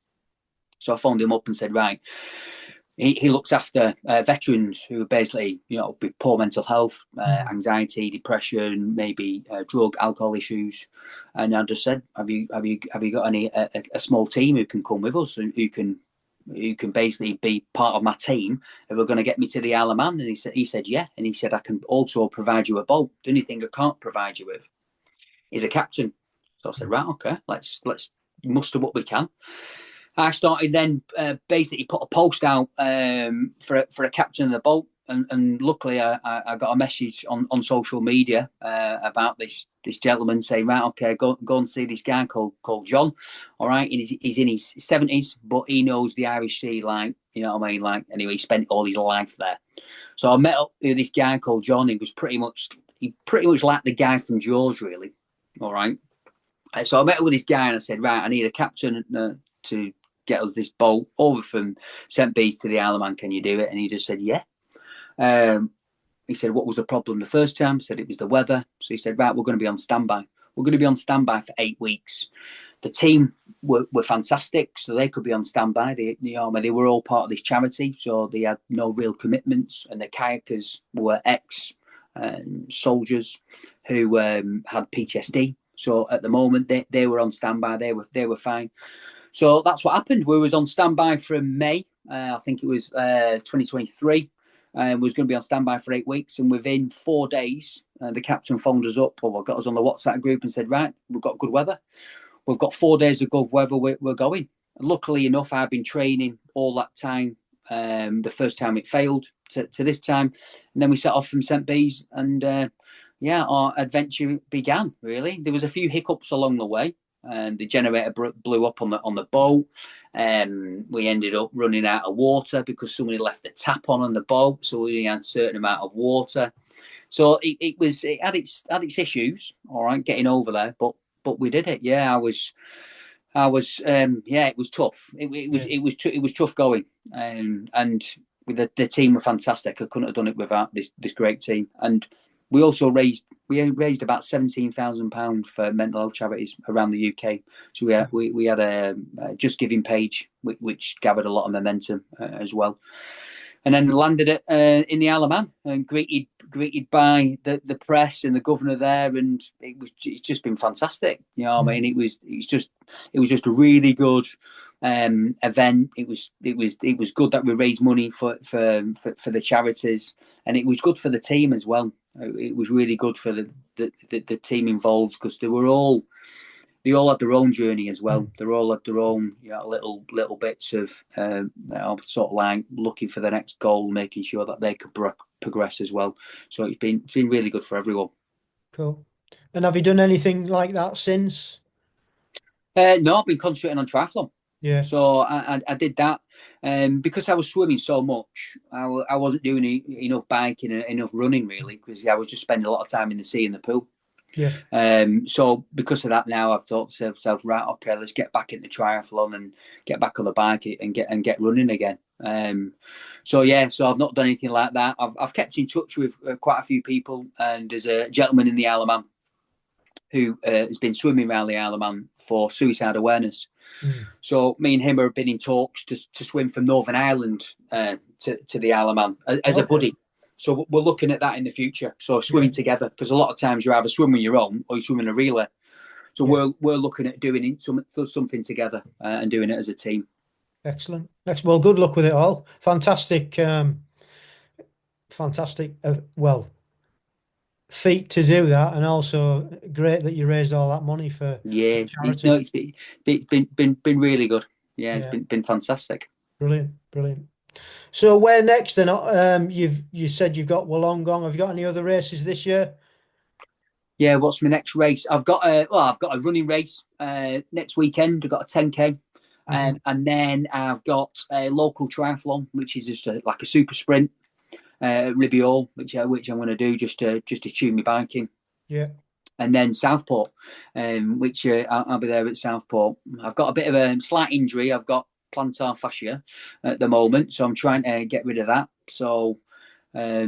So I phoned him up and said, right, he looks after veterans who are basically, with poor mental health, anxiety, depression, maybe drug, alcohol issues. And I just said, have you got a small team who can come with us, and who can basically be part of my team, and we're going to get me to the Isle of Man? And he said, yeah. And he said, I can also provide you a boat. The only thing I can't provide you with is a captain. So I said, right, okay, let's muster what we can. I started then basically put a post out for a captain of the boat, and luckily I got a message on social media about this gentleman saying, right, okay, go and see this guy called John. All right, he's in his 70s, but he knows the Irish Sea like, you know what I mean, like, anyway, he spent all his life there. So I met up with this guy called John. He pretty much like the guy from Jaws, really. All right, so I met up with this guy and I said, right, I need a captain to get us this boat over from St. Bees to the Isle of Man. Can you do it? And he just said, yeah. He said, what was the problem the first time? I said, it was the weather. So he said, right, we're going to be on standby. We're going to be on standby for 8 weeks. The team were fantastic, so they could be on standby. They were all part of this charity, so they had no real commitments. And the kayakers were ex-soldiers who had PTSD. So at the moment, they were on standby. They were fine. So that's what happened. We was on standby from May, I think it was 2023, and was going to be on standby for 8 weeks. And within 4 days, the captain phoned us up, or got us on the WhatsApp group and said, right, we've got good weather. We've got 4 days of good weather. We're going. And luckily enough, I've been training all that time. The first time it failed to this time. And then we set off from St. Bees, and our adventure began, really. There was a few hiccups along the way. The generator blew up on the boat. We ended up running out of water because somebody left the tap on the boat, so we had a certain amount of water. So it had its issues, all right, getting over there, but we did it. Yeah, it was tough. It was tough going, and with the team were fantastic. I couldn't have done it without this great team. And we also raised about £17,000 for mental health charities around the UK. So we had a Just Giving page, which gathered a lot of momentum as well. And then landed it in the Isle of Man, and greeted by the press and the governor there, and it's just been fantastic. You know what I mean? It was just a really good event. It was good that we raised money for the charities, and it was good for the team as well. It was really good for the team involved, because they all had their own journey as well. They all had their own little bits of sort of like looking for the next goal, making sure that they could progress as well. So it's been really good for everyone. Cool. And have you done anything like that since? No, I've been concentrating on triathlon. Yeah. So I did that. Because I was swimming so much, I wasn't doing enough biking and enough running, really, because I was just spending a lot of time in the sea and the pool. Yeah. So because of that, now I've thought to myself, right, okay, let's get back into triathlon and get back on the bike and get running again. So I've not done anything like that. I've kept in touch with quite a few people, and there's a gentleman in the Isle of Man who has been swimming around the Isle of Man for suicide awareness. So me and him have been in talks to swim from Northern Ireland to the Isle of Man as a buddy. So we're looking at that in the future. So swimming together, because a lot of times you either swim on your own or you swim in a relay. So we're looking at doing something together and doing it as a team. Excellent. Well, good luck with it all. Fantastic. Feat to do that, and also great that you raised all that money for charity. No, it's been really good. It's been fantastic. Brilliant. So where next then? You said you've got Wollongong. Have you got any other races this year? Yeah, what's my next race? I've got a running race next weekend. I've got a 10K, and then I've got a local triathlon, which is just like a super sprint, Ribiol, which I'm going to do just to tune my biking. Yeah. And then Southport, which I'll be there at Southport. I've got a bit of a slight injury. I've got plantar fascia at the moment, so I'm trying to get rid of that. So I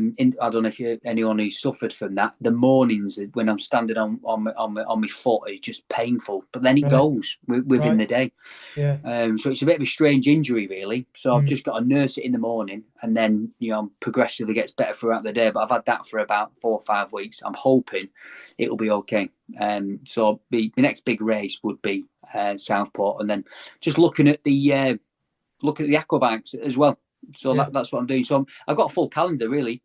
don't know if anyone who's suffered from that. The mornings when I'm standing on my foot is just painful, but then it goes within the day. Yeah. So it's a bit of a strange injury, really. So I've just got to nurse it in the morning, and then progressively gets better throughout the day. But I've had that for about 4 or 5 weeks. I'm hoping it'll be okay. So the next big race would be Southport, and then just looking at the aqua bikes as well. So that's what I'm doing. So I've got a full calendar really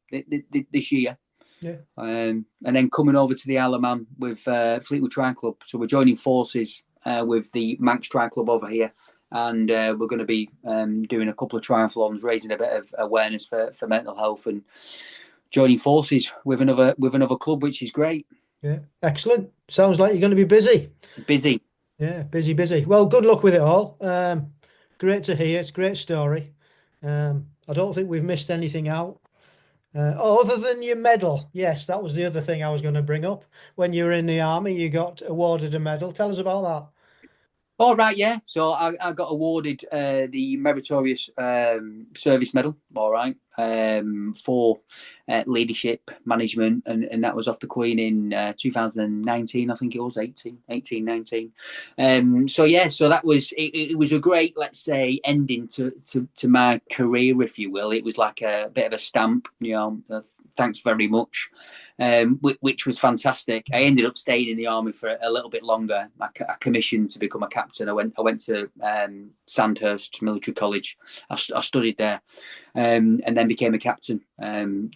this year. Yeah. And then coming over to the Isle of Man with Fleetwood Triathlon Club. So we're joining forces with the Manx Triathlon Club over here, and we're going to be doing a couple of triathlons, raising a bit of awareness for mental health, and joining forces with another club, which is great. Yeah, excellent. Sounds like you're going to be busy. Busy. Yeah, busy. Well, good luck with it all. Great to hear. It's a great story. I don't think we've missed anything out. Other than your medal. Yes, that was the other thing I was going to bring up. When you were in the army, you got awarded a medal. Tell us about that. All right, yeah. So I got awarded the Meritorious Service Medal, all right, for leadership, management, and that was off the Queen in 2019, I think it was, 19. So that was, it was a great, let's say, ending to my career, if you will. It was like a bit of a stamp, thanks very much. Which was fantastic. I ended up staying in the army for a little bit longer. I commissioned to become a captain. I went to Sandhurst Military College. I studied there, and then became a captain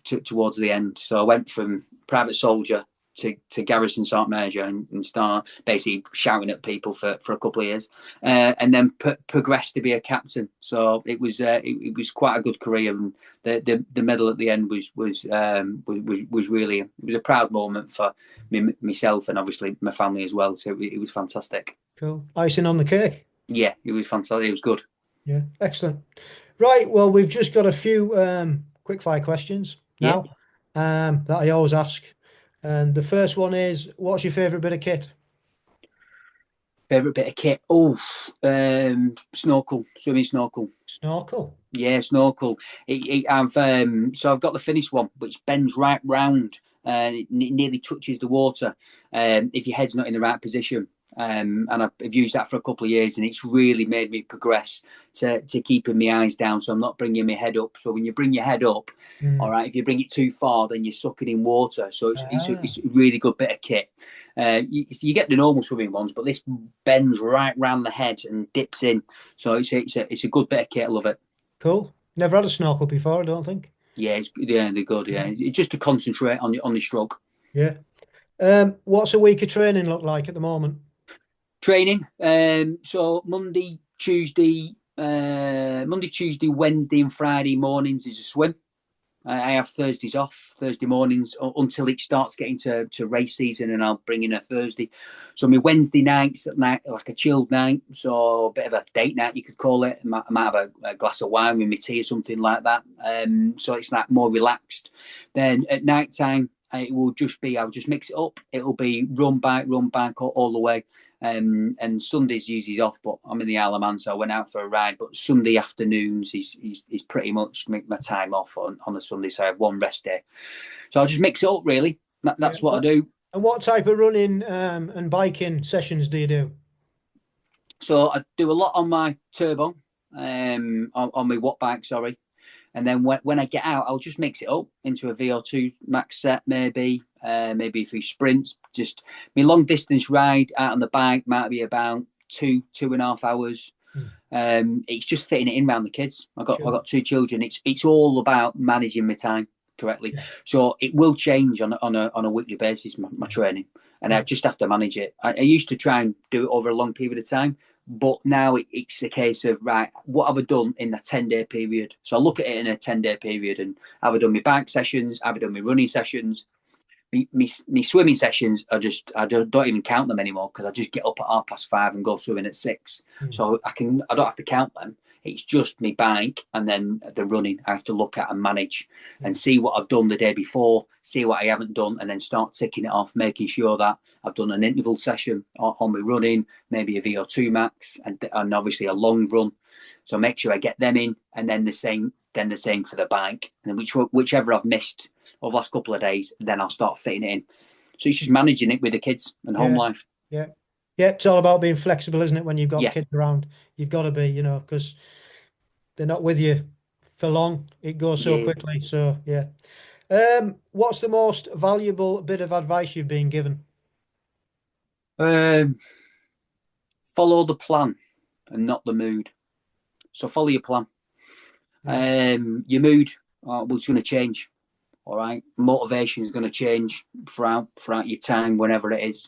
towards the end. So I went from private soldier to garrison sergeant major and start basically shouting at people for a couple of years, and then progressed to be a captain. So it was quite a good career, and the medal at the end was really, it was a proud moment for myself and obviously my family as well. So it was fantastic. Cool. Icing on the cake. Yeah, it was fantastic. It was good. Yeah, excellent. Right, well, we've just got a few quick fire questions now that I always ask. And the first one is, what's your favourite bit of kit? Favourite bit of kit? Oh, snorkel, swimming snorkel. Snorkel? Yeah, snorkel. I've got the finished one, which bends right round and it nearly touches the water if your head's not in the right position. and I've used that for a couple of years, and it's really made me progress to keeping my eyes down, so I'm not bringing my head up. So when you bring your head up, all right, if you bring it too far, then you're sucking in water. So it's a really good bit of kit. You get the normal swimming ones, but this bends right round the head and dips in. So it's a good bit of kit. I love it. Cool. Never had a snorkel before, I don't think. Yeah, they're good. Yeah, it's just to concentrate on the stroke. Yeah. What's a week of training look like at the moment? Training. So Monday, Tuesday, Wednesday, and Friday mornings is a swim. I have Thursdays off, Thursday mornings until it starts getting to race season, and I'll bring in a Thursday. So my Wednesday nights at night, like a chilled night, so a bit of a date night, you could call it. I might have a glass of wine with my tea or something like that. So it's like more relaxed. Then at night time, it will just be, I'll just mix it up. It'll be run bike all the way. And Sundays usually off, but I'm in the Isle of Man, so I went out for a ride. But Sunday afternoons is pretty much make my time off on a Sunday, so I have one rest day. So I'll just mix it up, really. That's what I do. And what type of running and biking sessions do you do? So I do a lot on my turbo, on my watt bike, sorry. And then when I get out, I'll just mix it up into a VO2 max set, maybe a few sprints. Just my long distance ride out on the bike might be about 2.5 hours. It's just fitting it in around the kids. I've got 2 children. It's all about managing my time correctly. Yeah. So it will change on a weekly basis, my training, and I just have to manage it. I used to try and do it over a long period of time. But now it's a case of, right, what have I done in a 10-day period? So I look at it in a 10-day period, and have I done my bike sessions? Have I done my running sessions? My swimming sessions I don't even count them anymore, because I just get up at 5:30 and go swimming at 6. So I don't have to count them. It's just my bike and then the running I have to look at and manage and see what I've done the day before, see what I haven't done, and then start ticking it off, making sure that I've done an interval session on my running, maybe a VO2 max, and obviously a long run. So make sure I get them in, and then the same for the bike. And then whichever I've missed over the last couple of days, then I'll start fitting it in. So it's just managing it with the kids and home life. Yeah. Yeah, it's all about being flexible, isn't it? When you've got kids around, you've got to be, because they're not with you for long. It goes so quickly. So, yeah. What's the most valuable bit of advice you've been given? Follow the plan and not the mood. So follow your plan. Your mood was going to change. All right. Motivation is going to change throughout your time, whenever it is.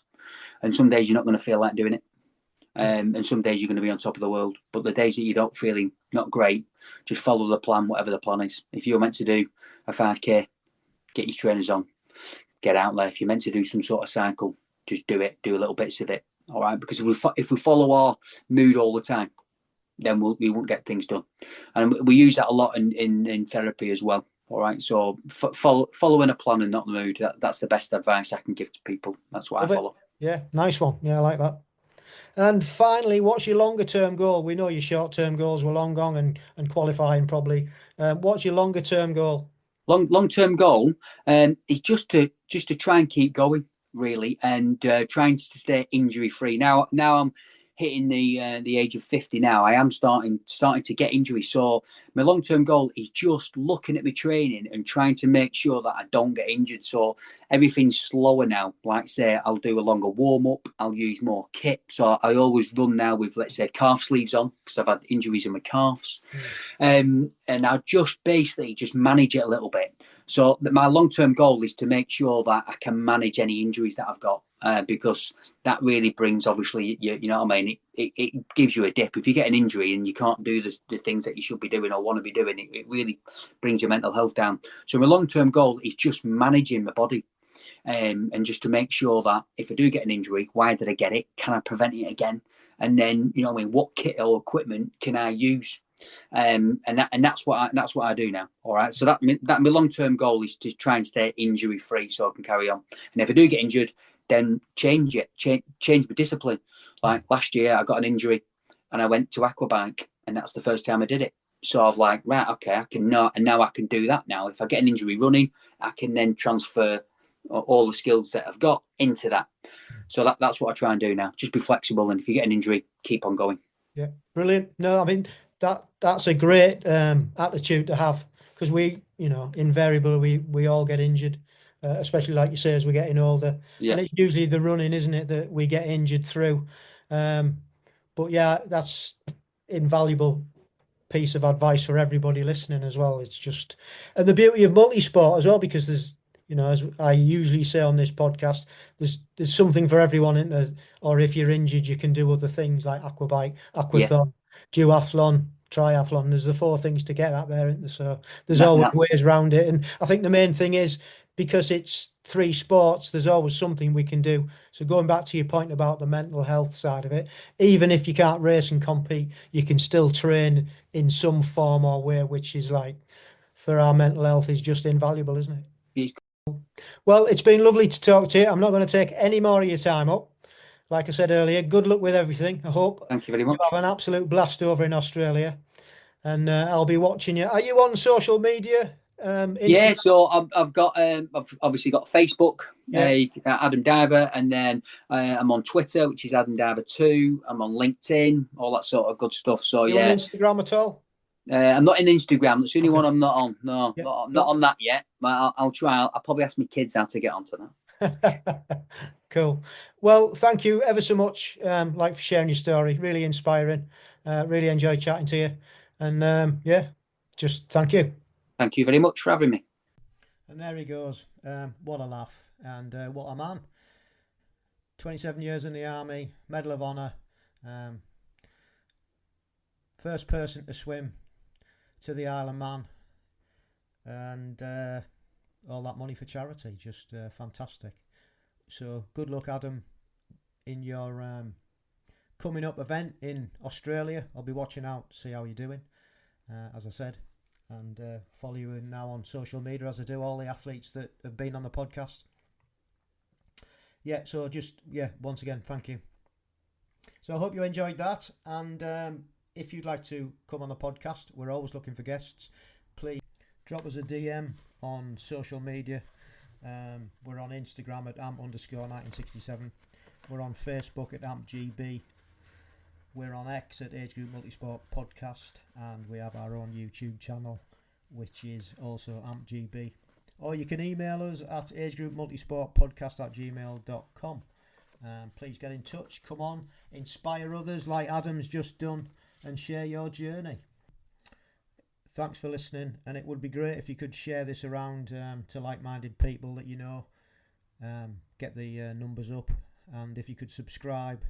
And some days you're not going to feel like doing it. And some days you're going to be on top of the world. But the days that you don't feeling not great, just follow the plan, whatever the plan is. If you're meant to do a 5K, get your trainers on, get out there. If you're meant to do some sort of cycle, just do it. Do a little bits of it. All right. Because if we follow our mood all the time, then we won't get things done. And we use that a lot in therapy as well. All right. So following a plan and not the mood, that's the best advice I can give to people. That's what I follow. Yeah, nice one. Yeah, I like that. And finally, what's your longer term goal? We know your short term goals were long gone and qualifying probably. What's your longer term goal? Long term goal is just to try and keep going, really, and trying to stay injury free. Now I'm hitting the age of 50 now. I am starting to get injuries. So my long term goal is just looking at my training and trying to make sure that I don't get injured. So everything's slower now. Like say, I'll do a longer warm up. I'll use more kit. So I always run now with, let's say, calf sleeves on, because I've had injuries in my calves. And I just basically just manage it a little bit. So my long-term goal is to make sure that I can manage any injuries that I've got, because that really brings, obviously, you know what I mean? It gives you a dip. If you get an injury and you can't do the things that you should be doing or want to be doing, it really brings your mental health down. So my long-term goal is just managing my body, and just to make sure that if I do get an injury, why did I get it? Can I prevent it again? And then, you know what I mean, what kit or equipment can I use? And that's what I do now. All right. So that my long-term goal is to try and stay injury free so I can carry on. And if I do get injured, then change my discipline. Like last year I got an injury and I went to aquabike, and that's the first time I did it. So I was like, right, okay, I can now I can do that now. If I get an injury running, I can then transfer all the skills that I've got into that. So that's what I try and do now. Just be flexible, and if you get an injury, keep on going. Yeah, brilliant. No, I mean that's a great attitude to have, because we, invariably we all get injured, especially like you say as we're getting older, Yeah, and it's usually the running, isn't it, that we get injured through. But yeah, that's invaluable piece of advice for everybody listening as well. It's just, and the beauty of multisport as well, because there's, as I usually say on this podcast, there's something for everyone in there. Or if you're injured, you can do other things like aquabike, yeah. aquathon, duathlon, triathlon. There's the four things to get out there, isn't there? So there's That, always that, ways around it. And I think the main thing is, because it's three sports, there's always something we can do. So going back to your point about the mental health side of it, even if you can't race and compete, you can still train in some form or way, which is like, for our mental health, is just invaluable, isn't it? Well, it's been lovely to talk to you. I'm not going to take any more of your time up. Like I said earlier, good luck with everything. I hope Thank you very you much. have an absolute blast over in Australia. And I'll be watching you. Are you on social media? Yeah, Instagram? so I've got I've obviously got Facebook, Yeah. Adam Diver, and then I'm on Twitter, which is Adam Diver 2. I'm on LinkedIn, all that sort of good stuff. So You on yeah, Instagram at all? I'm not in Instagram. That's the only Okay. one I'm not on. No, Yeah. not on that yet. But I'll try. I'll probably ask my kids how to get onto that. Cool. Well, thank you ever so much, for sharing your story. Really inspiring. Really enjoyed chatting to you. And yeah, just thank you. Thank you very much for having me. And there he goes. What a laugh. And what a man. 27 years in the army, Medal of Honor. First person to swim to the Isle of Man. And all that money for charity. Just fantastic. So good luck, Adam, in your coming up event in Australia. I'll be watching out to see how you're doing, as I said, and follow you now on social media, as I do all the athletes that have been on the podcast. Yeah, so once again, thank you. So I hope you enjoyed that, and if you'd like to come on the podcast, we're always looking for guests. Please drop us a DM on social media. We're on Instagram at amp_1967. We're on Facebook at ampgb. We're on X at Agegroup Multisport Podcast, and we have our own YouTube channel, which is also ampgb. Or you can email us at agegroupmultisportpodcast@gmail.com. Please get in touch. Come on, inspire others like Adam's just done, and share your journey. Thanks for listening, and it would be great if you could share this around to like-minded people that you know. Get the numbers up, and if you could subscribe,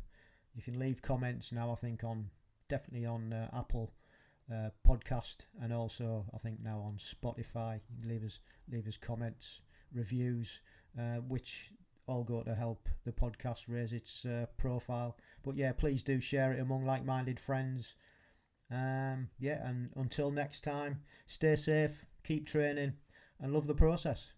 you can leave comments now. I think definitely on Apple Podcast, and also I think now on Spotify. You can leave us comments, reviews, which all go to help the podcast raise its profile. But yeah, please do share it among like-minded friends. And until next time, stay safe, keep training, and love the process.